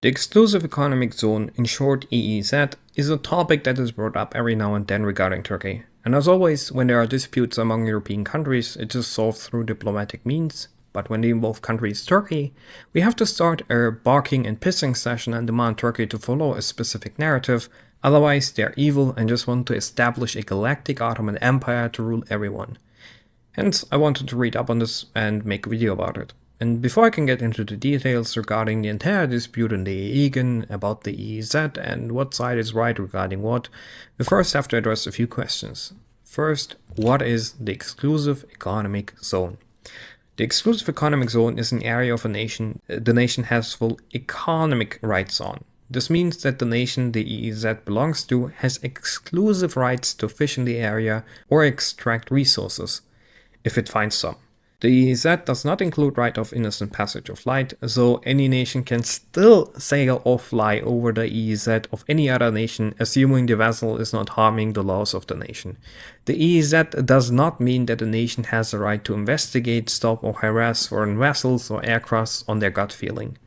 The exclusive economic zone, in short EEZ, is a topic that is brought up every now and then regarding Turkey. And as always, when there are disputes among European countries, it is solved through diplomatic means. But when the involved country is Turkey, we have to start a barking and pissing session and demand Turkey to follow a specific narrative, otherwise they are evil and just want to establish a galactic Ottoman Empire to rule everyone. Hence, I wanted to read up on this and make a video about it. And before I can get into the details regarding the entire dispute in the EEZ about the EEZ and what side is right regarding what, we first have to address a few questions. First, what is the exclusive economic zone? The exclusive economic zone is an area of a nation the nation has full economic rights on. This means that the nation the EEZ belongs to has exclusive rights to fish in the area or extract resources, if it finds some. The EEZ does not include right of innocent passage of light, so any nation can still sail or fly over the EEZ of any other nation, assuming the vessel is not harming the laws of the nation. The EEZ does not mean that a nation has the right to investigate, stop or harass foreign vessels or aircrafts on their gut feeling.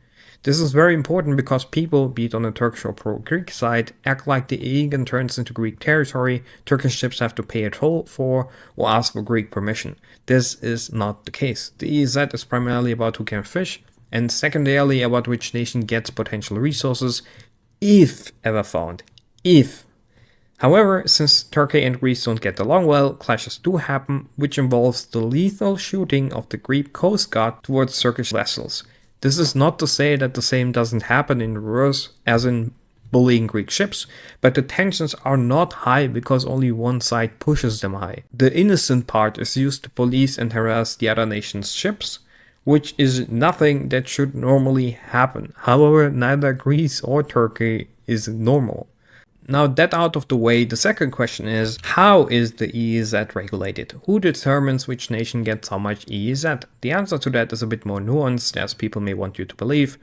This is very important because people, be it on the Turkish or pro-Greek side, act like the EEZ turns into Greek territory, Turkish ships have to pay a toll for or ask for Greek permission. This is not the case. The EEZ is primarily about who can fish, and secondarily about which nation gets potential resources, if ever found. If. However, since Turkey and Greece don't get along well, clashes do happen, which involves the lethal shooting of the Greek Coast Guard towards Turkish vessels. This is not to say that the same doesn't happen in reverse, as in bullying Greek ships, but the tensions are not high because only one side pushes them high. The innocent part is used to police and harass the other nation's ships, which is nothing that should normally happen. However, neither Greece or Turkey is normal. Now that out of the way, the second question is, how is the EEZ regulated? Who determines which nation gets how much EEZ? The answer to that is a bit more nuanced, as people may want you to believe.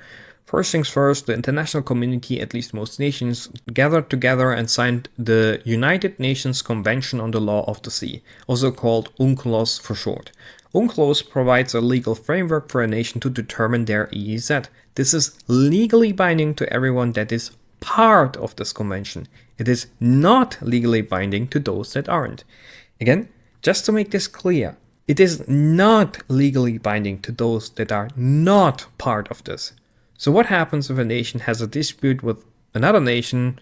First things first, the international community, at least most nations, gathered together and signed the United Nations Convention on the Law of the Sea, also called UNCLOS for short. UNCLOS provides a legal framework for a nation to determine their EEZ. This is legally binding to everyone that is part of this convention. It is not legally binding to those that aren't. Again, just to make this clear, it is not legally binding to those that are not part of this. So what happens if a nation has a dispute with another nation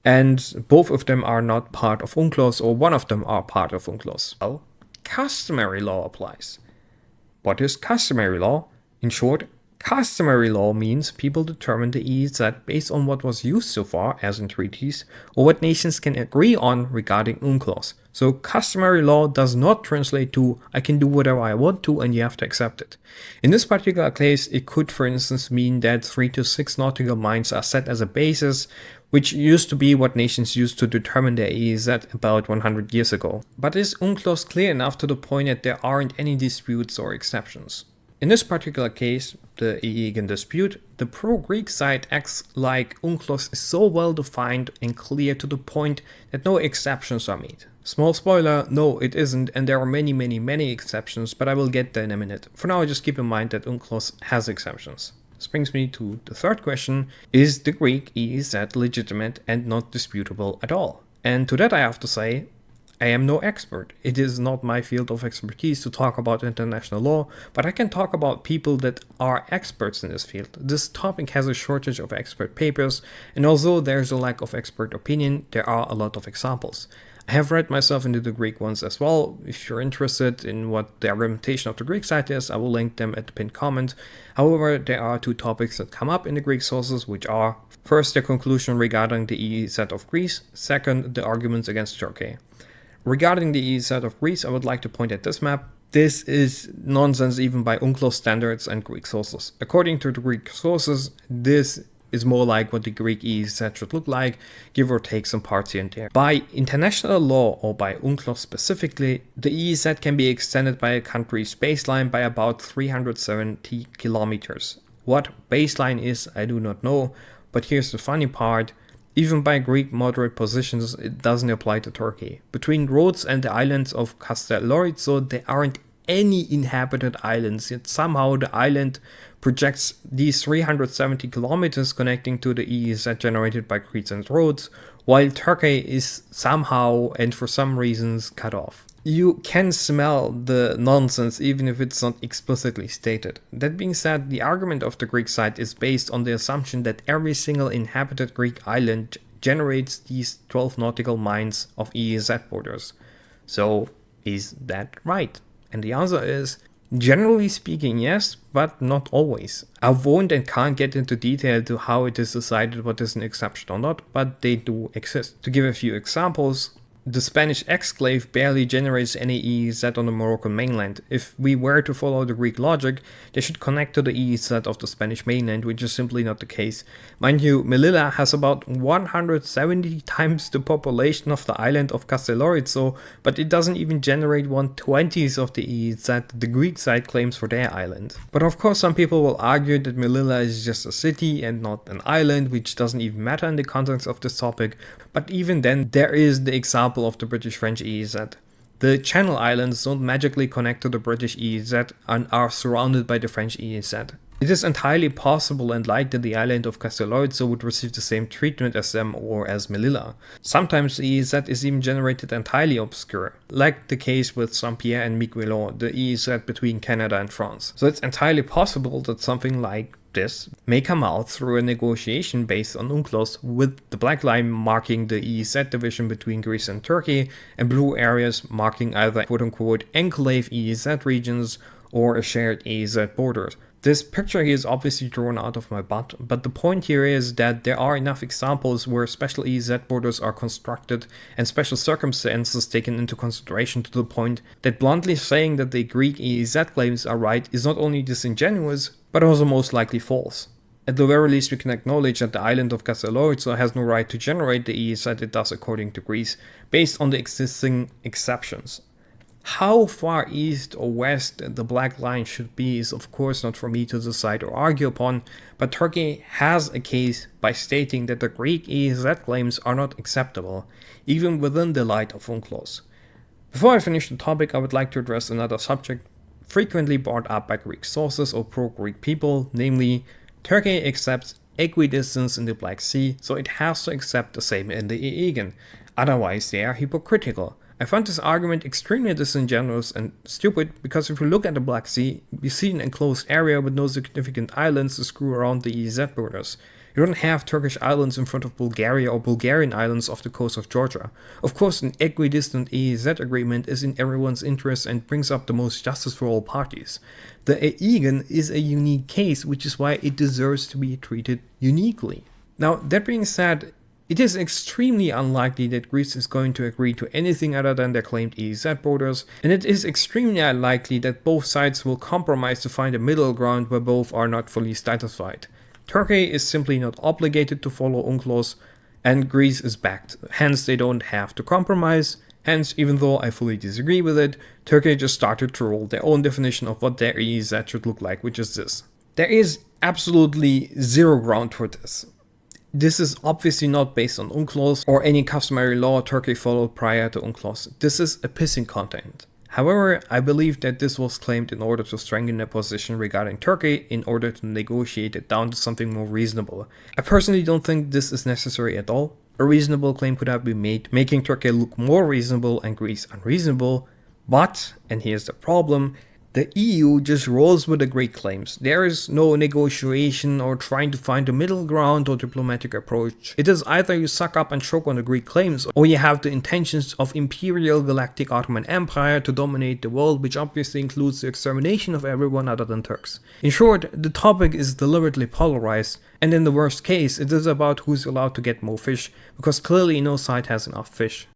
and both of them are not part of UNCLOS or one of them are part of UNCLOS? Well, customary law applies. What is customary law? In short, customary law means people determine the EEZ based on what was used so far, as in treaties, or what nations can agree on regarding UNCLOS. So customary law does not translate to I can do whatever I want to and you have to accept it. In this particular case, it could for instance mean that 3 to 6 nautical miles are set as a basis, which used to be what nations used to determine their EEZ about 100 years ago. But is UNCLOS clear enough to the point that there aren't any disputes or exceptions? In this particular case, the EEZ dispute, the pro-Greek side acts like UNCLOS is so well defined and clear to the point that no exceptions are made. Small spoiler, no it isn't, and there are many exceptions, but I will get there in a minute. For now, just keep in mind that UNCLOS has exceptions. This brings me to the third question: is the Greek EEZ legitimate and not disputable at all? And to that I have to say, I am no expert. It is not my field of expertise to talk about international law, but I can talk about people that are experts in this field. This topic has a shortage of expert papers, and although there's a lack of expert opinion, there are a lot of examples. I have read myself into the Greek ones as well. If you're interested in what the argumentation of the Greek side is, I will link them at the pinned comment. However, there are two topics that come up in the Greek sources, which are first, the conclusion regarding the EEZ of Greece, second, the arguments against Turkey. Regarding the EEZ of Greece, I would like to point at this map. This is nonsense even by UNCLOS standards and Greek sources. According to the Greek sources, this is more like what the Greek EEZ should look like, give or take some parts here and there. By international law, or by UNCLOS specifically, the EEZ can be extended by a country's baseline by about 370 kilometers. What baseline is, I do not know, but here's the funny part. Even by Greek moderate positions, it doesn't apply to Turkey. Between Rhodes and the islands of Castellorizo, there aren't any inhabited islands, yet somehow the island projects these 370 kilometers connecting to the EEZ generated by creeks and roads, while Turkey is somehow and for some reasons cut off. You can smell the nonsense even if it's not explicitly stated. That being said, the argument of the Greek side is based on the assumption that every single inhabited Greek island generates these 12 nautical miles of EEZ borders. So, is that right? And the answer is, generally speaking, yes, but not always. I won't and can't get into detail to how it is decided what is an exception or not, but they do exist. To give a few examples, the Spanish exclave barely generates any EEZ on the Moroccan mainland. If we were to follow the Greek logic, they should connect to the EEZ of the Spanish mainland, which is simply not the case. Mind you, Melilla has about 170 times the population of the island of Castellorizo, but it doesn't even generate 1/20th of the EEZ the Greek side claims for their island. But of course some people will argue that Melilla is just a city and not an island, which doesn't even matter in the context of this topic. But even then, there is the example of the British-French EEZ. The Channel Islands don't magically connect to the British EEZ and are surrounded by the French EEZ. It is entirely possible and likely that the island of Castellorizo would receive the same treatment as them or as Melilla. Sometimes the EEZ is even generated entirely obscure, like the case with Saint-Pierre and Miquelon, the EEZ between Canada and France. So it's entirely possible that something like this may come out through a negotiation based on UNCLOS, with the black line marking the EEZ division between Greece and Turkey and blue areas marking either quote-unquote enclave EEZ regions or a shared EEZ borders. This picture here is obviously drawn out of my butt, but the point here is that there are enough examples where special EEZ borders are constructed and special circumstances taken into consideration to the point that bluntly saying that the Greek EEZ claims are right is not only disingenuous, but also most likely false. At the very least, we can acknowledge that the island of Castellorizo has no right to generate the EEZ it does according to Greece, based on the existing exceptions. How far east or west the black line should be is of course not for me to decide or argue upon, but Turkey has a case by stating that the Greek EEZ claims are not acceptable, even within the light of UNCLOS. Before I finish the topic, I would like to address another subject frequently brought up by Greek sources or pro-Greek people, namely, Turkey accepts equidistance in the Black Sea, so it has to accept the same in the Aegean, otherwise they are hypocritical. I find this argument extremely disingenuous and stupid because if you look at the Black Sea, you see an enclosed area with no significant islands to screw around the EEZ borders. You don't have Turkish islands in front of Bulgaria or Bulgarian islands off the coast of Georgia. Of course, an equidistant EEZ agreement is in everyone's interest and brings up the most justice for all parties. The Aegean is a unique case, which is why it deserves to be treated uniquely. Now, that being said, it is extremely unlikely that Greece is going to agree to anything other than their claimed EEZ borders, and it is extremely unlikely that both sides will compromise to find a middle ground where both are not fully satisfied. Turkey is simply not obligated to follow UNCLOS, and Greece is backed, hence they don't have to compromise. Hence, even though I fully disagree with it, Turkey just started to roll their own definition of what their EEZ should look like, which is this. There is absolutely zero ground for this. This is obviously not based on UNCLOS or any customary law Turkey followed prior to UNCLOS. This is a pissing content. However, I believe that this was claimed in order to strengthen their position regarding Turkey in order to negotiate it down to something more reasonable. I personally don't think this is necessary at all. A reasonable claim could have been made, making Turkey look more reasonable and Greece unreasonable. But, and here's the problem, the EU just rolls with the Greek claims. There is no negotiation or trying to find a middle ground or diplomatic approach. It is either you suck up and choke on the Greek claims, or you have the intentions of Imperial Galactic Ottoman Empire to dominate the world, which obviously includes the extermination of everyone other than Turks. In short, the topic is deliberately polarized, and in the worst case, it is about who's allowed to get more fish, because clearly no side has enough fish.